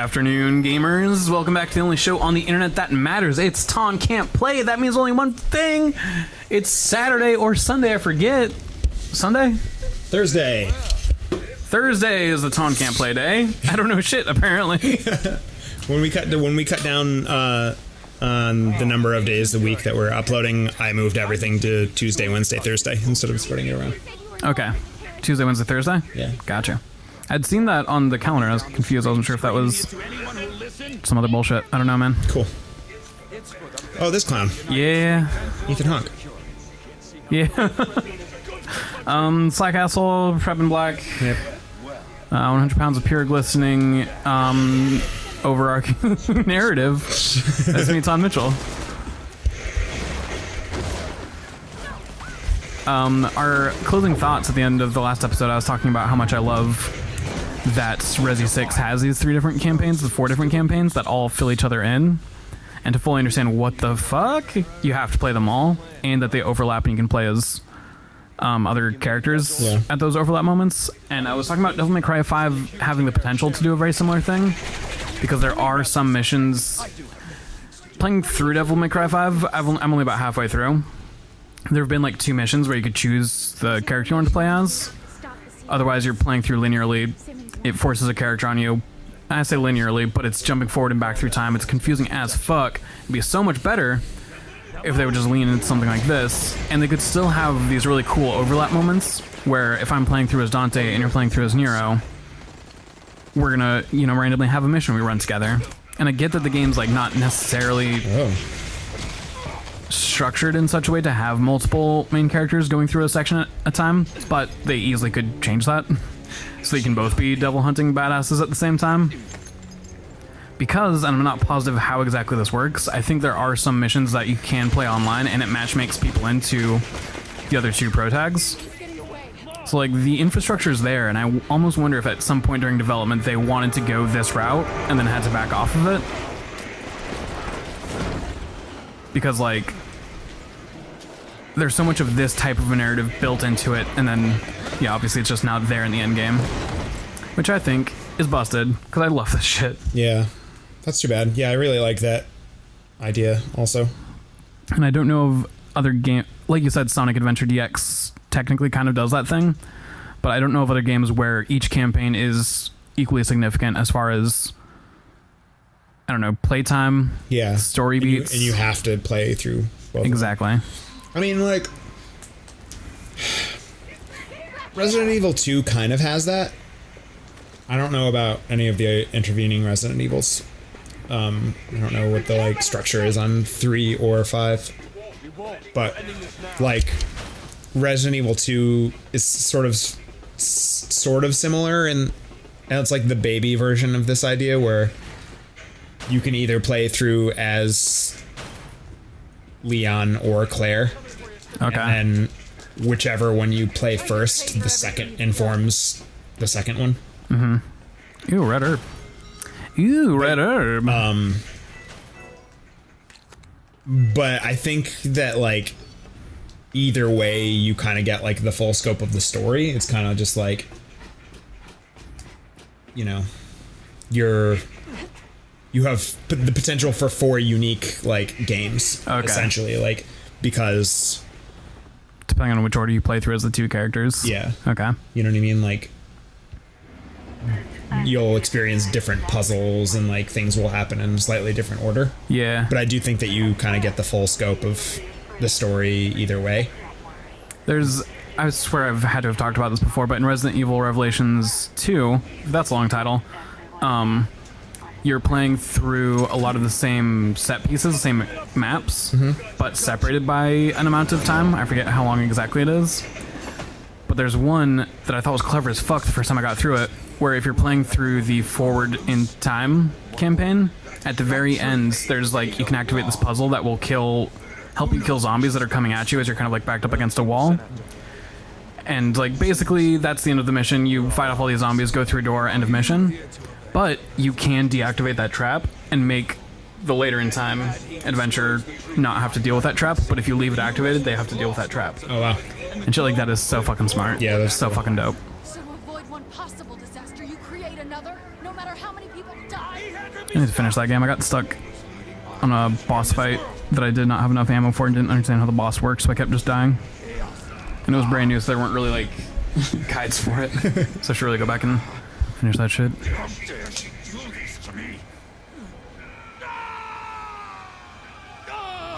afternoon, gamers. Welcome back to the only show on the internet that matters. It's Taun Can't Play. That means only one thing. It's Saturday or Sunday, I forget. Sunday? Thursday. Thursday is the Taun Can't Play day. I don't know shit, apparently. When we cut down on the number of days a week that we're uploading, I moved everything to Tuesday, Wednesday, Thursday instead of spreading it around. Okay. Tuesday, Wednesday, Thursday? Yeah. Gotcha. I'd seen that on the calendar. I was confused. I wasn't sure if that was some other bullshit. I don't know, man. Cool. Oh, this clown. Yeah. Ethan Hawke. Yeah. Slack Asshole, Prep in Black. Yep. 100 pounds of pure glistening, overarching narrative. That's me, Tom Mitchell. Our closing thoughts at the end of the last episode, I was talking about how much I love that Resi 6 has these 4 different campaigns that all fill each other in. And to fully understand what the fuck, you have to play them all, and that they overlap and you can play as other characters at those overlap moments. And I was talking about Devil May Cry 5 having the potential to do a very similar thing, because there are some missions. Playing through Devil May Cry 5, I'm only about halfway through. There have been like 2 missions where you could choose the character you want to play as. Otherwise, you're playing through linearly. It forces a character on you. I say linearly, but it's jumping forward and back through time. It's confusing as fuck. It'd be so much better if they would just lean into something like this, and they could still have these really cool overlap moments where if I'm playing through as Dante and you're playing through as Nero, we're gonna, randomly have a mission we run together. And I get that the game's like not necessarily structured in such a way to have multiple main characters going through a section at a time, but they easily could change that so you can both be devil hunting badasses at the same time. Because, and I'm not positive how exactly this works, I think there are some missions that you can play online and it matchmakes people into the other 2 pro tags. So like the infrastructure is there, and I almost wonder if at some point during development they wanted to go this route and then had to back off of it. Because like there's so much of this type of a narrative built into it, and then obviously it's just not there in the end game, which I think is busted because I love this shit. Yeah, that's too bad. Yeah, I really like that idea also. And I don't know of other game, like you said, Sonic Adventure DX technically kind of does that thing, but I don't know of other games where each campaign is equally significant as far as, I don't know, playtime, story beats. And you have to play through both. Exactly. I mean, like, Resident Evil 2 kind of has that. I don't know about any of the intervening Resident Evils. I don't know what the, like, structure is on 3 or 5. But, like, Resident Evil 2 is sort of similar, and it's like the baby version of this idea where you can either play through as Leon or Claire. Okay. And then whichever one you play first, the second informs the second one. Mm-hmm. Ooh, red herb. Ooh, red herb. But I think that, like, either way, you kind of get, like, the full scope of the story. It's kind of just like, you have the potential for 4 unique, like, games, essentially, like, because depending on which order you play through as the 2 characters. Yeah. Okay. You know what I mean? Like, you'll experience different puzzles and, like, things will happen in a slightly different order. Yeah. But I do think that you kind of get the full scope of the story either way. I swear I've had to have talked about this before, but in Resident Evil Revelations 2, that's a long title, you're playing through a lot of the same set pieces, the same maps, but separated by an amount of time. I forget how long exactly it is. But there's one that I thought was clever as fuck the first time I got through it, where if you're playing through the forward in time campaign, at the very end, there's like, you can activate this puzzle that will help you kill zombies that are coming at you as you're kind of like backed up against a wall. And like basically that's the end of the mission. You fight off all these zombies, go through a door, end of mission. But you can deactivate that trap and make the later in time adventure not have to deal with that trap, but if you leave it activated, they have to deal with that trap. Oh wow. And shit like that is so fucking smart. Yeah, that's so fucking dope. So avoid one possible disaster, you create another, no matter how many people die. I need to finish that game. I got stuck on a boss fight that I did not have enough ammo for and didn't understand how the boss works, so I kept just dying. And it was brand new, so there weren't really, like, guides for it. So I should really go back and finish that shit.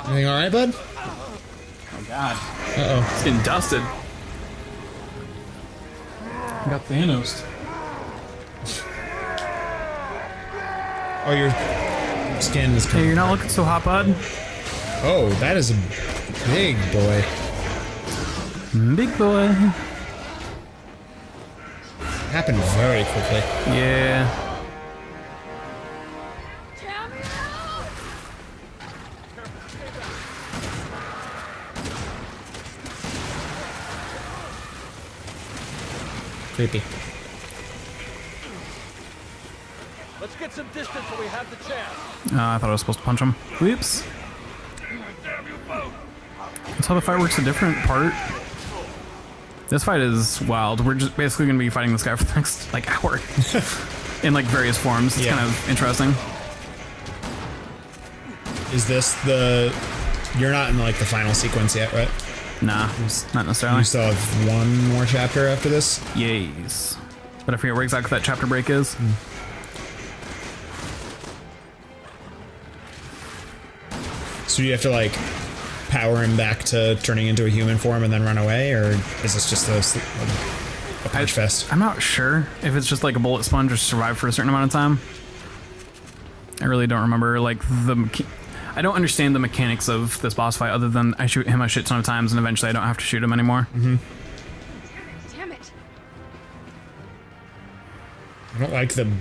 Everything alright, bud? Oh, God. Uh-oh. It's getting dusted. I got Thanos. Oh, your skin is Hey, coming. you're not looking so hot, bud. Oh, that is a big boy. Big boy. Happened very quickly. Yeah. Creepy. Let's get some distance so we have the chance. I thought I was supposed to punch him. Whoops. That's how the fight works a different part. This fight is wild. We're just basically going to be fighting this guy for the next, like, hour. In, like, various forms. It's kind of interesting. Is this the... You're not in, like, the final sequence yet, right? Nah, not necessarily. You still have one more chapter after this? Yes. But I forget where exactly that chapter break is. So you have to, like, power him back to turning into a human form and then run away? Or is this just a punch fest? I'm not sure if it's just like a bullet sponge or survive for a certain amount of time. I really don't remember, like, I don't understand the mechanics of this boss fight other than I shoot him a shit ton of times and eventually I don't have to shoot him anymore. Mm-hmm. Damn it. I don't like the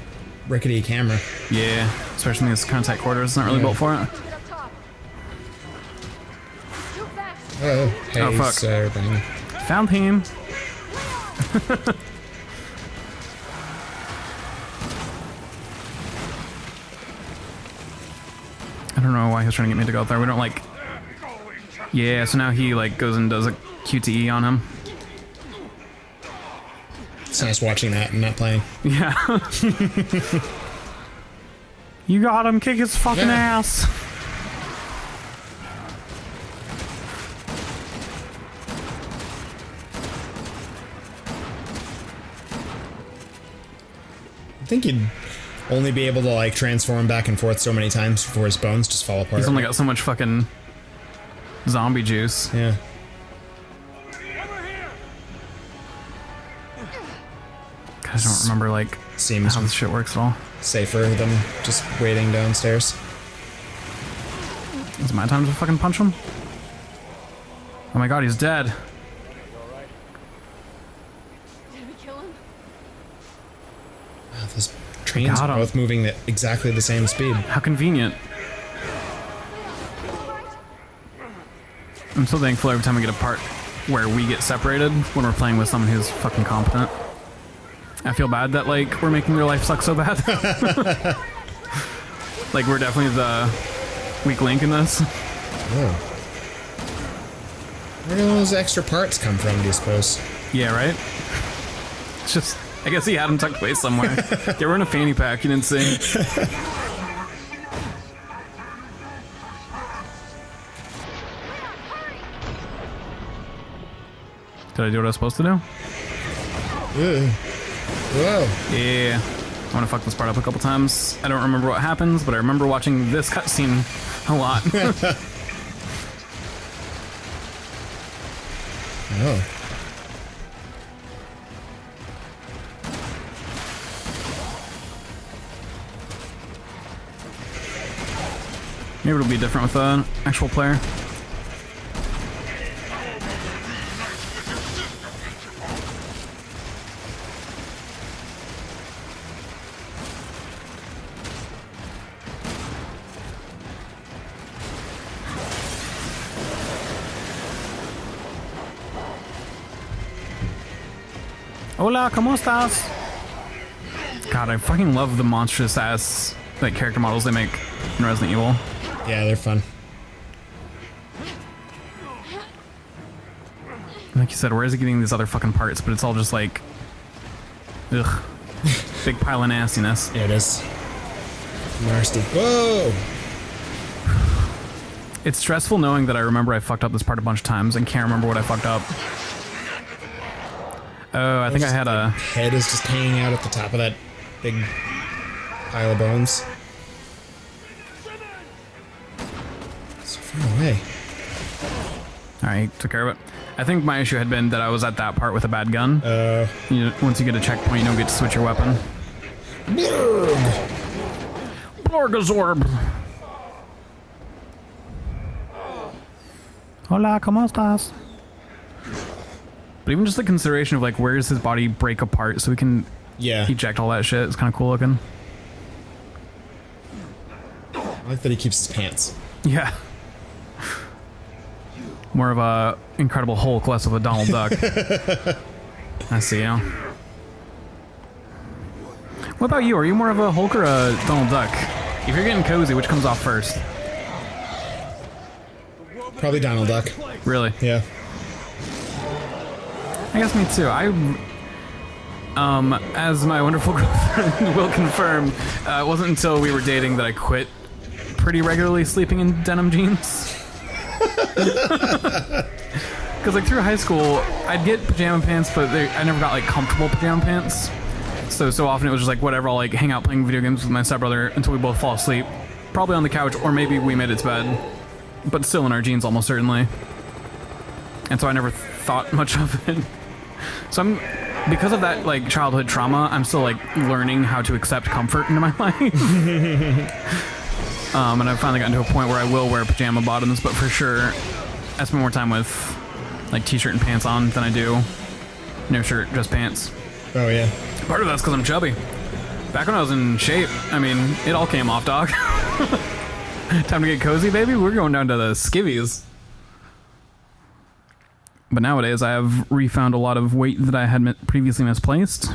rickety camera. Yeah, especially in these kind of tight quarters. It's not really built for it. Get up top. Too fast. Oh, hey, Oh, fuck. sir, thing. Found him. I don't know why he was trying to get me to go up there. We don't like... Yeah, so now he like goes and does a QTE on him. It's nice watching that and not playing. Yeah. You got him, kick his fucking Yeah. ass. I think you'd only be able to, like, transform back and forth so many times before his bones just fall apart. He's only got so much fucking zombie juice. Yeah. I don't remember like Seems how this shit works at all. safer than just waiting downstairs. Is it my time to fucking punch him? Oh my god, he's dead. Did we kill him? Wow, those trains Got are him. both moving at exactly the same speed. How convenient. I'm so thankful every time we get a part where we get separated when we're playing with someone who's fucking competent. I feel bad that, like, we're making their life suck so bad. Like, we're definitely the weak link in this. Oh. Where do those extra parts come from, do you suppose? Yeah, right? It's just, I guess he had them tucked away somewhere. They were in a fanny pack, you didn't see. Did I do what I was supposed to do? Ugh. Whoa. Yeah. I want to fuck this part up a couple times. I don't remember what happens, but I remember watching this cutscene a lot. Oh. Maybe it'll be different with an actual player. Hola, ¿cómo estás? God, I fucking love the monstrous ass like character models they make in Resident Evil. Yeah, they're fun. Like you said, where is he getting these other fucking parts? But it's all just like, ugh, big pile of nastiness. Yeah, it is. Nasty. Whoa! It's stressful knowing that I remember I fucked up this part a bunch of times and can't remember what I fucked up. Oh, I think I had a... Head is just hanging out at the top of that big pile of bones. So far away. Alright, took care of it. I think my issue had been that I was at that part with a bad gun. Once you get a checkpoint, you don't get to switch your weapon. Blurb! Blorgazorb! Hola, ¿cómo estás? But even just the consideration of, like, where does his body break apart so we can eject all that shit is kind of cool looking. I like that he keeps his pants. Yeah. More of a Incredible Hulk, less of a Donald Duck. I see you. What about you? Are you more of a Hulk or a Donald Duck? If you're getting cozy, which comes off first? Probably Donald Duck. Really? Yeah. I guess me too. As my wonderful girlfriend will confirm, it wasn't until we were dating that I quit pretty regularly sleeping in denim jeans. Because like through high school, I'd get pajama pants, but I never got like comfortable pajama pants. So often it was just like whatever, I'll like hang out playing video games with my stepbrother until we both fall asleep, probably on the couch, or maybe we made it to bed, but still in our jeans almost certainly. And so I never thought much of it. So because of that like childhood trauma, I'm still like learning how to accept comfort into my life. And I've finally gotten to a point where I will wear pajama bottoms, but for sure I spend more time with like t-shirt and pants on than I do no shirt, just pants. Oh yeah. Part of that's because I'm chubby. Back when I was in shape, I mean, it all came off, dog. Time to get cozy, baby. We're going down to the skivvies. But nowadays, I have refound a lot of weight that I had previously misplaced.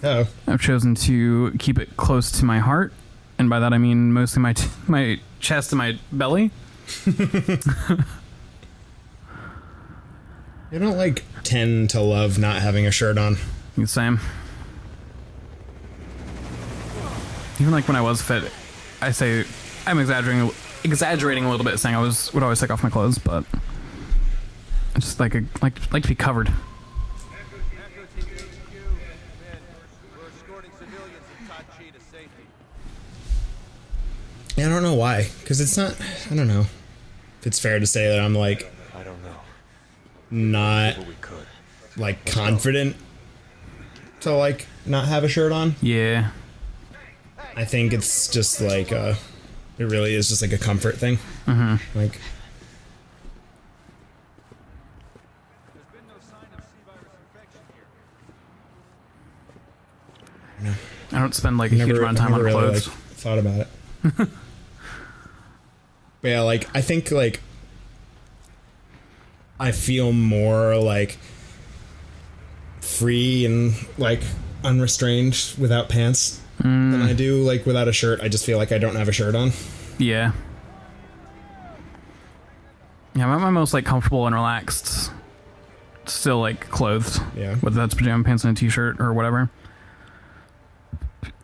Oh. I've chosen to keep it close to my heart, and by that I mean mostly my chest and my belly. You don't like tend to love not having a shirt on. The same. Even like when I was fit, I say I'm exaggerating a little bit, saying I would always take off my clothes, but I just like to be covered. Yeah, I don't know why, because it's not. I don't know if it's fair to say that I'm like. I don't know. Not like confident to like not have a shirt on. Yeah. I think it's just like it really is just like a comfort thing. Mm-hmm. Like I don't spend like a huge amount of time on really, clothes. Like, thought about it. But yeah, like I think like I feel more like free and like unrestrained without pants than I do like without a shirt. I just feel like I don't have a shirt on. Yeah. Yeah, I'm at my most like comfortable and relaxed. Still like clothed. Yeah. Whether that's pajama pants and a t-shirt or whatever.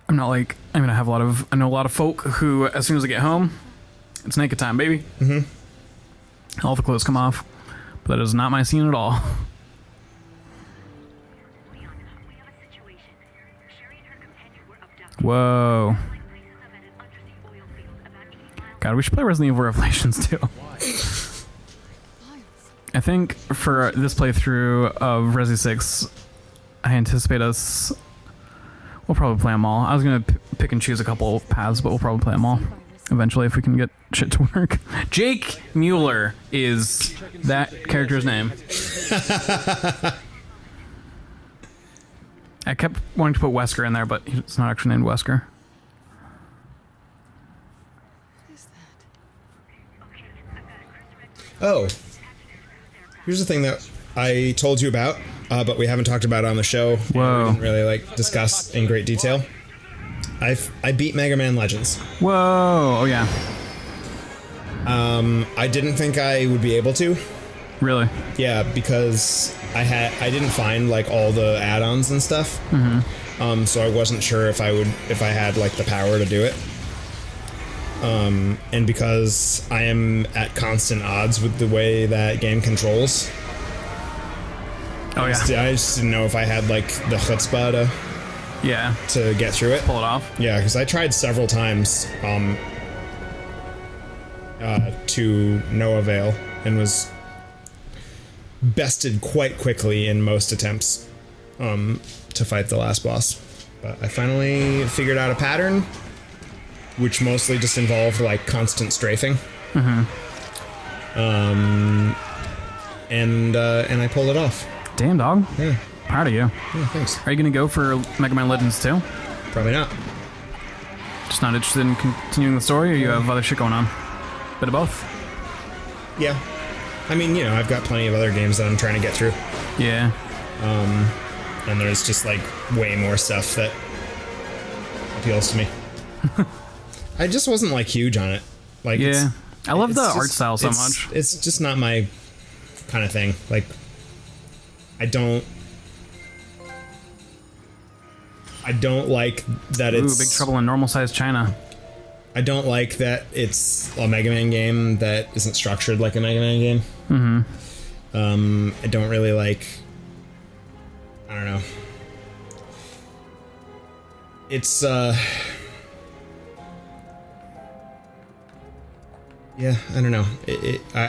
I'm not like I know a lot of folk who as soon as they get home, it's naked time, baby. Mm-hmm. All the clothes come off. But that is not my scene at all. Whoa. God, we should play Resident Evil Revelations too. I think for this playthrough of Resi 6, I anticipate we'll probably play them all. I was going to pick and choose a couple paths, but we'll probably play them all eventually if we can get shit to work. Jake Mueller is that character's name. I kept wanting to put Wesker in there, but it's not actually named Wesker. Oh. Here's the thing that I told you about, but we haven't talked about on the show. Whoa. We didn't really like discuss in great detail. I beat Mega Man Legends. Whoa. Oh yeah. I didn't think I would be able to. Really? Yeah, because I didn't find like all the add-ons and stuff. Mm-hmm. So I wasn't sure if I had like the power to do it. And because I am at constant odds with the way that game controls, Oh yeah. I just didn't know if I had like the chutzpah Yeah. to get through it. Pull it off. Yeah, because I tried several times to no avail and was bested quite quickly in most attempts to fight the last boss. But I finally figured out a pattern, which mostly just involved like constant strafing. And I pulled it off. Damn, dog. Yeah, Proud of you. yeah, thanks. Are you gonna go for Mega Man Legends 2? Probably not. Just not interested in continuing the story, or you have other shit going on? Bit of both. Yeah, I mean, you know, I've got plenty of other games that I'm trying to get through. Yeah. And there's just like way more stuff that appeals to me. I just wasn't like huge on it. Like, Yeah. I love it's the just- art style so it's- much. It's just not my kind of thing. Like, I don't like that Ooh, it's Big Trouble in Normal Sized China. I don't like that it's a Mega Man game that isn't structured like a Mega Man game. I don't really like. I don't know. It's yeah, I don't know.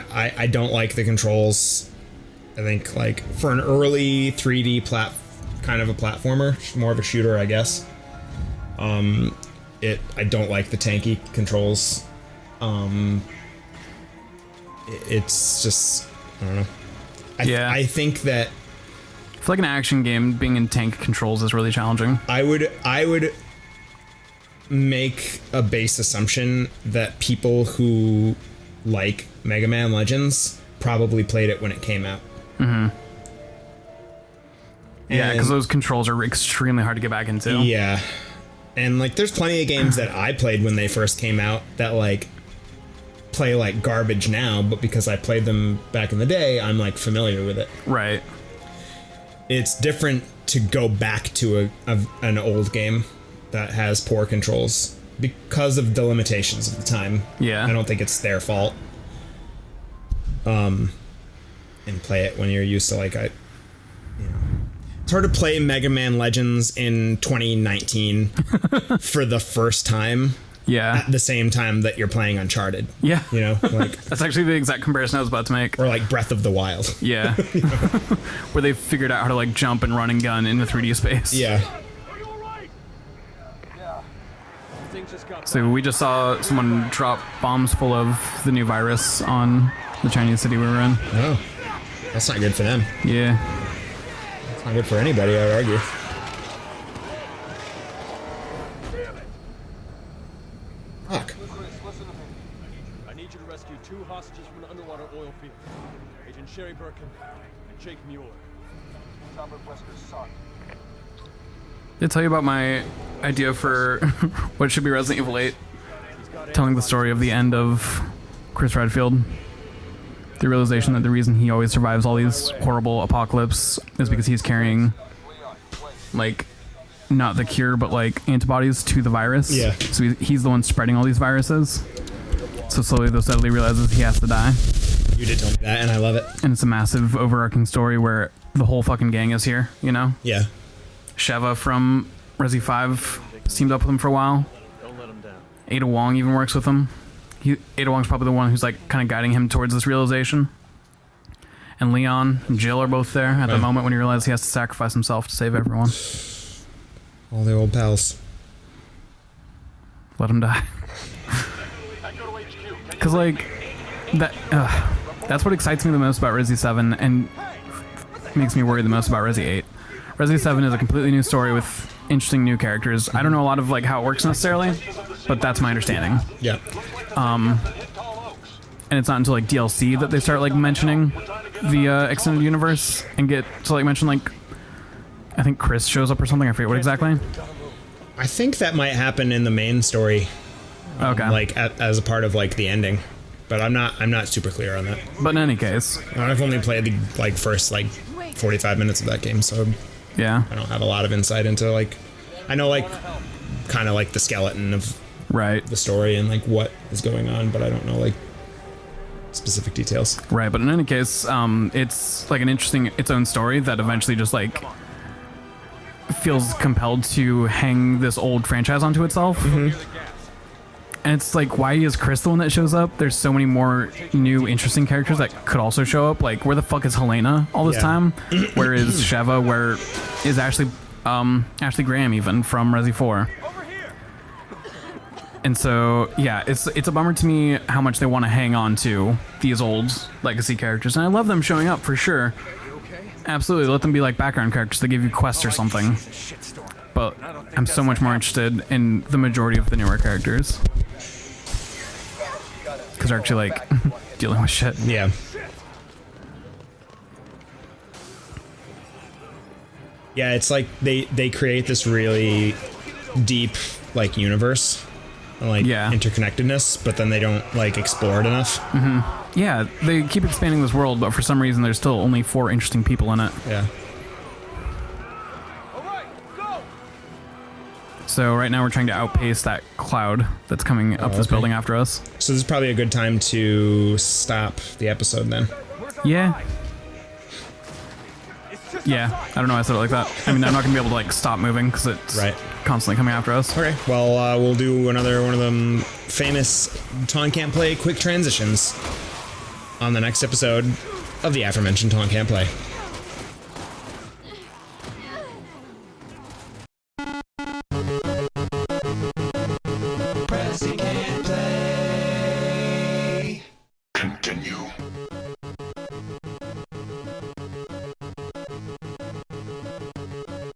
I don't like the controls. I think like for an early 3D kind of a platformer, more of a shooter, I guess. I don't like the tanky controls. It's just I don't know. I think that I feel like an action game being in tank controls is really challenging. I would make a base assumption that people who like Mega Man Legends probably played it when it came out. Yeah, And- because those controls are extremely hard to get back into. Yeah. And like there's plenty of games that I played when they first came out that like play like garbage now, but because I played them back in the day, I'm like familiar with it. Right. It's different to go back to an old game that has poor controls because of the limitations of the time. Yeah. I don't think it's their fault. And play it when you're used to like it's hard to play Mega Man Legends in 2019 for the first time Yeah. at the same time that you're playing Uncharted. Yeah. You know, like That's actually the exact comparison I was about to make. or like Breath of the Wild. Yeah. Where they figured out how to like jump and run and gun in the 3D space. Yeah. Are you all right? Yeah. Things just got So we just saw someone drop bombs full of the new virus on the Chinese city we were in. Oh. That's not good for them. Yeah. It's not good for anybody, I would argue. Fuck. Chris, listen to me. I need you to rescue 2 hostages from an underwater oil field. Agent Sherry Birkin and Jake Mueller. Robert Wesker's son. Did I tell you about my idea for what should be Resident Evil 8? Telling the story of the end of Chris Redfield. The realization that the reason he always survives all these horrible apocalypse is because he's carrying, like, not the cure, but, like, antibodies to the virus. Yeah. So he's the one spreading all these viruses. So slowly, though steadily, realizes he has to die. You did tell me that, and I love it. And it's a massive, overarching story where the whole fucking gang is here, you know? Yeah. Sheva from Resi 5 teamed up with him for a while. Don't let him down. Ada Wong even works with him. Ada Wong's probably the one who's like kind of guiding him towards this realization. And Leon and Jill are both there at the Right. moment when he realizes he has to sacrifice himself to save everyone. All the old pals. Let him die. Because like that's what excites me the most about Resi 7 and makes me worry the most about Resi 8. Resi 7 is a completely new story with interesting new characters. I don't know a lot of like how it works necessarily, but that's my understanding. Yeah. And it's not until like DLC that they start like mentioning the extended universe and get to like mention like I think Chris shows up or something. I forget what exactly. I think that might happen in the main story, Okay. like as a part of like the ending, but I'm not super clear on that. But in any case, I've only played the like first like 45 minutes of that game, so yeah. I don't have a lot of insight into like I know like kind of like the skeleton of Right. the story and like what is going on, but I don't know like specific details. Right, but in any case, it's like an interesting its own story that eventually just like feels compelled to hang this old franchise onto itself. And it's like, why is Chris the one that shows up? There's so many more new, interesting characters that could also show up. Like, where the fuck is Helena all this Yeah. time? Where is Sheva? Where is Ashley Graham even from Resi 4? And so, yeah, it's a bummer to me how much they want to hang on to these old legacy characters. And I love them showing up for sure. Absolutely, let them be like background characters that give you quests or something. But I'm so much more interested in the majority of the newer characters. Because they're actually like dealing with shit. Yeah. Yeah, it's like they create this really deep like universe and like Yeah. interconnectedness, but then they don't like explore it enough. Yeah, they keep expanding this world, but for some reason there's still only 4 interesting people in it. Yeah. All right, go! So right now we're trying to outpace that cloud that's coming up this okay. building after us. So this is probably a good time to stop the episode then. Yeah. Yeah, I don't know why I said it like that. I mean, I'm not going to be able to like stop moving because it's Right. constantly coming after us. Okay, well, we'll do another one of them famous Taun Can't Play quick transitions on the next episode of the aforementioned Taun Can't Play.